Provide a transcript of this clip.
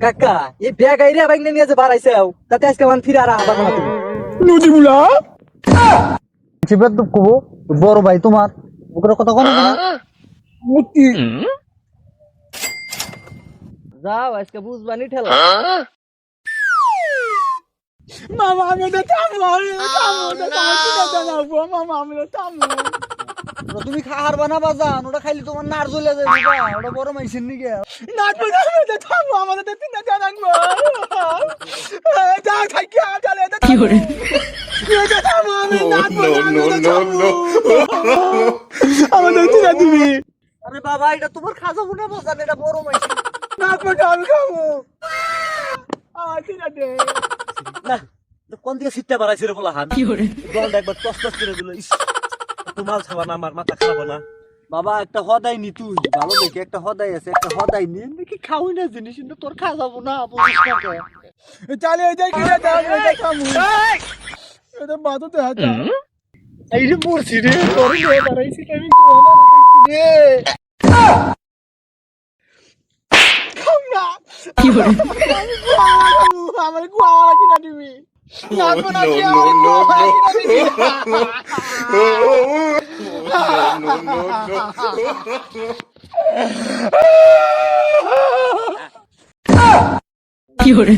কাকা এই ব্যাগ আইরে বাইক নিয়ে যে বাড়াইছাও তাতে আজকে মান ফিরে আর আবার না তুমি নদীগুলা চিবাত তো কবো বড় ভাই তোমার ওকরা কথা কোন না মুক্তি যাও আজকে বুঝবানি ঠেলা মামা আমি তো থামো থামো মামা আমি তো থামো তুমি খাহার বানাবা জান ওটা খাইলে তোমার নার জ্বলে যাবে ওটা বড় মাইছেন নি গে নাচ আমি তো থামো আমাদের তো তিনটা জানাবো যা থাকি চলে কি করে থামো আমি নাচ আমাদের তিনটা দিবি আরে বাবা এটা তোমার খাজাবো না বাজান এটা বড় মাইছেন নাচ আমি খাবো তিনটা দে না কোন দিকে সিটটা বাড়াইছে রে বলা হান কি করে গলটা একবার টস টস করে দিল ইস তোমার খাবা না আমার মাথা খারাপ না বাবা একটা হদাই নি তুই ভালো দেখি একটা হদাই আছে একটা হদাই নি নাকি খাওই না জিনিস কিন্তু তোর খা যাবো না বুঝিস না কে চালিয়ে যাই কি দাও এটা খামু এটা বাতো তো হাত এই যে মরছি রে তোর রে বাড়াইছি আমি তো আমার রে খাম না কি করে আমার গোয়া কিনা দিবি নাচ না কি আমার গোয়া কিনা দিবি কি করে